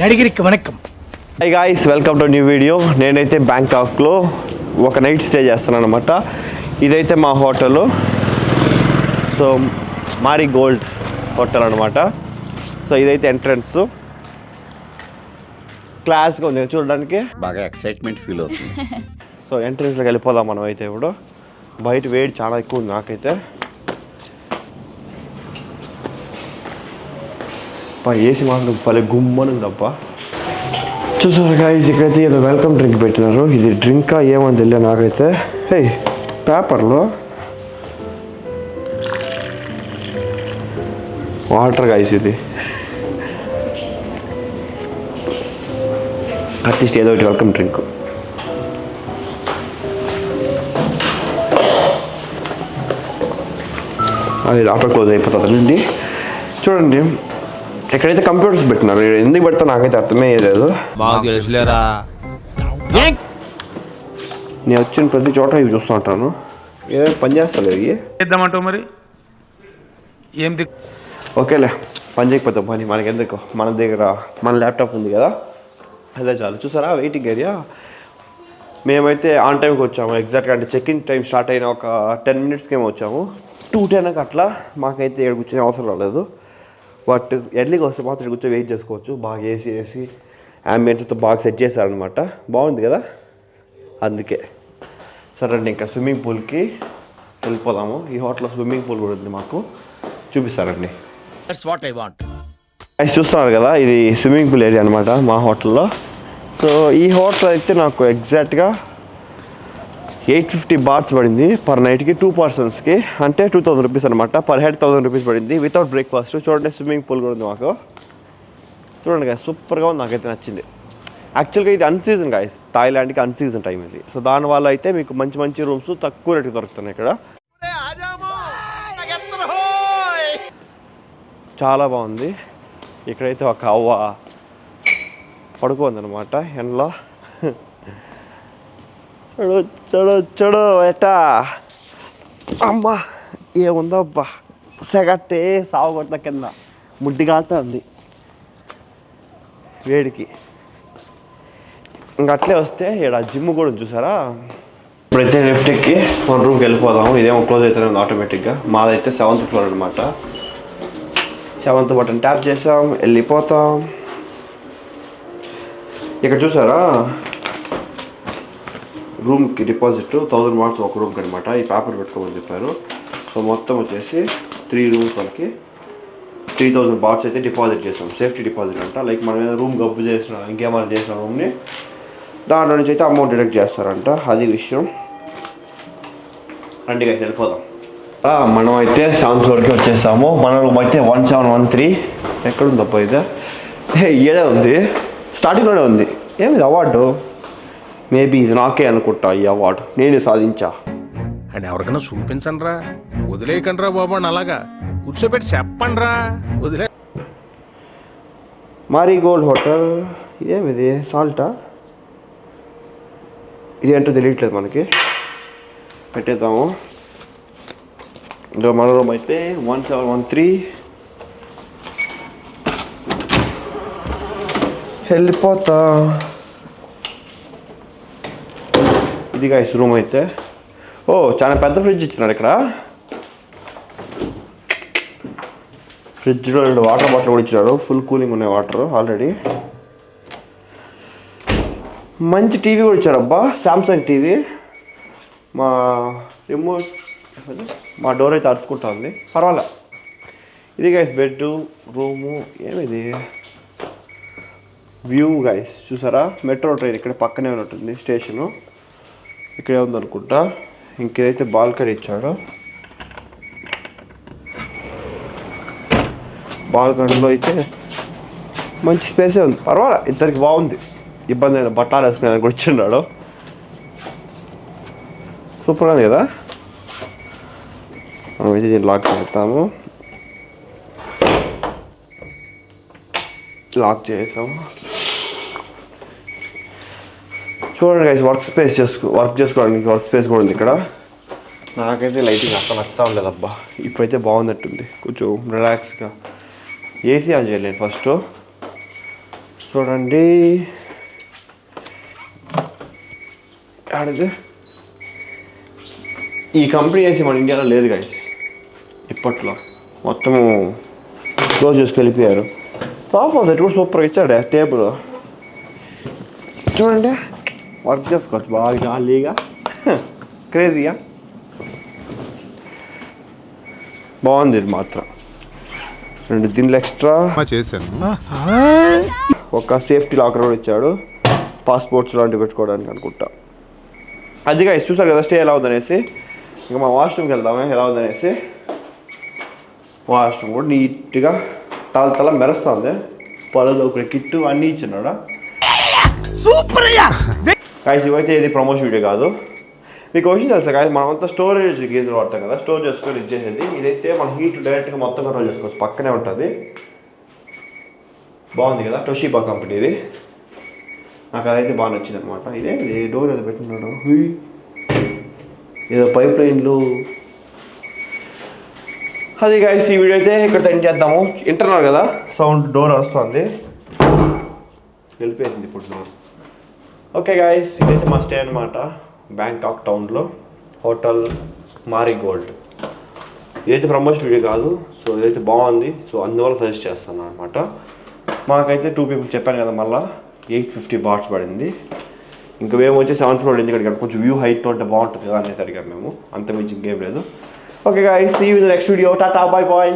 నడిగిరికి వణకం. Hi guys, welcome to new video. నేనైతే బ్యాంకాక్లో ఒక నైట్ స్టే చేస్తున్నాను అనమాట. ఇదైతే మా hotel. So marigold hotel అనమాట. సో ఇదైతే ఎంట్రన్స్. క్లాస్గా ఉంది చూడడానికి, బాగా ఎక్సైట్మెంట్ ఫీల్ అవుతుంది. సో ఎంట్రన్స్లోకి వెళ్ళిపోదాం మనం అయితే. ఇప్పుడు బయట వేడి చాలా ఎక్కువ ఉంది నాకైతే. ఏసీ మాత్రం పల్లె గుమ్మని ఉందబ్బా. చూసారు గాయ్స్, ఇక్కడైతే ఏదో వెల్కమ్ డ్రింక్ పెట్టినారు. ఇది డ్రింకా ఏమని తెలియదు నాకైతే. హే, పేపర్లో వాటర్ గాయ్స్, ఇది అట్లీస్ట్ ఏదో ఒకటి వెల్కమ్ డ్రింక్. అది ఆటో క్లోజ్ అయిపోతుంది అండి. చూడండి, ఎక్కడైతే కంప్యూటర్స్ పెట్టినారు, ఎందుకు పెడతా నాకైతే అర్థమే లేదు. నేను వచ్చిన ప్రతి చోట ఇవి చూస్తూ ఉంటాను. ఏదైనా పని చేస్తలేదు ఇవి. చేద్దామంటావు మరి ఏం ఓకేలే, పని చేయకపోతే పని మనకి ఎందుకు. మన దగ్గర మన ల్యాప్టాప్ ఉంది కదా, అదే చాలు. చూసారా వెయిటింగ్ ఏరియా. మేమైతే ఆన్ టైంకి వచ్చాము ఎగ్జాక్ట్గా. అంటే చెక్ ఇన్ టైం స్టార్ట్ అయిన ఒక 10 minutesకి ఏమో వచ్చాము. 2:10 అట్లా. మాకైతే ఇక్కడ కూర్చొని అవసరం రాలేదు. బట్ ఎర్లీగా వస్తే మాత్రం కూర్చొని వెయిట్ చేసుకోవచ్చు. బాగా ఏసీ అంబియన్స్తో బాగా సెట్ చేశారనమాట. బాగుంది కదా, అందుకే. సరే అండి, ఇంకా స్విమ్మింగ్ పూల్కి వెళ్ళిపోదాము. ఈ హోటల్లో స్విమ్మింగ్ పూల్ కూడా ఉంది, మాకు చూపిస్తారండి. అది చూస్తున్నారు కదా, ఇది స్విమ్మింగ్ పూల్ ఏరియా అనమాట మా హోటల్లో. సో ఈ హోటల్ అయితే నాకు ఎగ్జాక్ట్గా 850 bahts పడింది పర్ నైట్కి, 2 personsకి. అంటే 2000 rupees అనమాట. పర్ హెడ్ 1000 rupees పడింది వితౌట్ బ్రేక్ఫాస్ట్. చూడండి, స్విమ్మింగ్ పూల్ కూడా ఉంది మాకు. చూడండి గాయస్, సూపర్గా ఉంది, నాకైతే నచ్చింది. యాక్చువల్గా ఇది అన్సీజన్ గాయస్, థాయిలాండ్కి అన్సీజన్ టైం ఇది. సో దానివల్ల అయితే మీకు మంచి మంచి రూమ్స్ తక్కువ రేటుకి దొరుకుతున్నాయి ఇక్కడ. చాలా బాగుంది. ఇక్కడైతే ఒక అవ్వ పడుకోందనమాట ఎండలో. చడు చడు చడు ఎట్టా అమ్మా, ఏముందో అబ్బా, సెగట్టే సాగు కొట్టిన కింద ముడ్డి కాలుతా ఉంది వేడికి. ఇంక అట్లే వస్తే ఇక్కడ జిమ్ కూడా చూసారా. ఇప్పుడైతే లిఫ్ట్ ఎక్కి మన రూమ్కి వెళ్ళిపోదాము. ఇదేమో క్లోజ్ అవుతూనే ఉంది ఆటోమేటిక్గా. మాదైతే 7th floor అనమాట. 7th బటన్ ట్యాప్ చేసాం, వెళ్ళిపోతాం. ఇక్కడ చూసారా, రూమ్కి డిపాజిట్ 1000 bahts ఒక రూమ్కి అనమాట. ఈ పేపర్ పెట్టుకోమని చెప్పారు. సో మొత్తం వచ్చేసి 3 rooms వాళ్ళకి 3000 bahts అయితే డిపాజిట్ చేసాం. సేఫ్టీ డిపాజిట్ అంట. లైక్ మనం ఏదైనా రూమ్ గబ్బు చేసిన, ఇంకేమైనా చేసిన రూమ్ని దాంట్లో నుంచి అయితే అమౌంట్ డిడక్ట్ చేస్తారంట. అది విషయం. రండి గైస్, వెళ్ళిపోదాం. మనం అయితే 7th floorకి వచ్చేసాము. మన రూమ్ అయితే 1713. ఎక్కడుందప్ప ఇది? ఏడే ఉంది, స్టార్టింగ్లోనే ఉంది. ఏమిది అవార్డు? మేబీ ఇది నాకే అనుకుంటా ఈ అవార్డు. నేనే సాధించా. అండ్ ఎవరికైనా చూపించండి రా, వదిలేయకండి రా బాబు అని అలాగా కూర్చోబెట్టి చెప్పండి రా, వదిలే. Marigold hotel. ఏమిది, సాల్టా? ఇది ఏంటో తెలియట్లేదు మనకి. పెట్టేద్దాము. ఇంకా మన రూమ్ అయితే 1713. వెళ్ళిపోతా. ఇది గైస్ రూమ్ అయితే. ఓ, చాలా పెద్ద ఫ్రిడ్జ్ ఇచ్చినాడు ఇక్కడ. ఫ్రిడ్జ్లో 2 వాటర్ బాటిల్ కూడా ఇచ్చినాడు. ఫుల్ కూలింగ్ ఉన్నాయి వాటర్ ఆల్రెడీ. మంచి టీవీ కూడా ఇచ్చారు అబ్బా, శాంసంగ్ టీవీ. మా రిమోట్, మా డోర్ అయితే అరుచుకుంటా ఉంది, పర్వాలే. ఇది గైస్ బెడ్ రూము. ఏమిది వ్యూ గైస్, చూసారా మెట్రో ట్రైన్ ఇక్కడ పక్కనే ఉన్నట్టుంది స్టేషను. ఇక్కడే ఉందనుకుంటా. ఇంకేదైతే బాల్కనీ ఇచ్చాడో, బాల్కనీలో అయితే మంచి స్పేసే ఉంది, పర్వాలే. ఇద్దరికి బాగుంది, ఇబ్బంది అయినా. బట్టాలు వేసుకుని కూడా ఇచ్చిన్నాడు. సూపర్గా ఉంది కదా. మనం అయితే దీన్ని లాక్ చేస్తాము. లాక్ చేసాము. చూడండి గైస్, వర్క్ చేసుకోవడానికి వర్క్ స్పేస్ కూడా ఉంది ఇక్కడ. నాకైతే లైటింగ్ అసలు నచ్చుతా ఉండలేదు అబ్బా. ఇప్పుడైతే బాగున్నట్టుంది, కొంచెం రిలాక్స్గా. ఏసీ ఆన్ చేయలేదు ఫస్ట్. చూడండి ఆడది ఈ కంపెనీ వేసి మన ఇండియాలో లేదు కానీ ఇప్పట్లో మొత్తము క్లోజ్ చేసుకు వెళ్ళిపోయారు. సోఫా సెట్ కూడా సూపర్గా ఇచ్చాడే టేబుల్ చూడండి, వర్క్ చేసుకోవచ్చు బాగా జాలీగా క్రేజీగా బాగుంది. ఇది మాత్రం 2 దీనిలో ఎక్స్ట్రా చేశాను. ఒక సేఫ్టీ లాకర్ కూడా ఇచ్చాడు, పాస్పోర్ట్స్ లాంటివి పెట్టుకోవడానికి అనుకుంటా. అదిగా చూసారు కదా స్టే ఎలా ఉందనేసి. ఇంకా మా వాష్రూమ్కి వెళ్దామే ఎలా ఉందనేసి. వాష్రూమ్ కూడా నీట్గా తల మెరుస్తుంది, పొలంలో ఒక కిట్టు అన్నీ ఇచ్చినాడా. కాయ ఇవైతే ఇది ప్రమోషన్ వీడియో కాదు. మీకు విషయం తెలుసా కాయ, మనమంతా స్టోరేజ్ గీజర్ వాడతాం కదా, స్టోర్ చేసుకొని ఇచ్చేసేది. ఇదైతే మన హీట్ డైరెక్ట్గా మొత్తం కంట్రోల్ చేసుకోవచ్చు, పక్కనే ఉంటుంది. బాగుంది కదా, టోషిబా కంపెనీ ఇది. నాకు అదైతే బాగా నచ్చింది అనమాట. ఇదే డోర్ ఏదో పెట్టినాడు, ఏదో పైప్ లైన్లు. అది గైస్ ఈ వీడియో అయితే ఇక్కడ ఎండ్ చేద్దాము. ఇంటర్నల్ కదా సౌండ్, డోర్ వస్తుంది, వెళ్ళిపోయింది ఇప్పుడు డోర్. ఓకే గైస్ ఇదైతే మా స్టే అనమాట బ్యాంకాక్ టౌన్లో, హోటల్ మారిగోల్డ్. ఇదైతే ప్రమోషన్ వీడియో కాదు, సో ఇదైతే బాగుంది, సో అందువల్ల సజెస్ట్ చేస్తాను అనమాట. మాకైతే 2 people చెప్పాను కదా, మళ్ళీ 850 బాట్స్ పడింది. ఇంకా మేము వచ్చి 7th floor ఎందుకంటే ఇక్కడ కొంచెం వ్యూ హైట్లో ఉంటే బాగుంటుంది కదా అనేసరికి మేము అంత మించి ఇంకేం లేదు. Okay guys see you in the next video. Tata bye bye.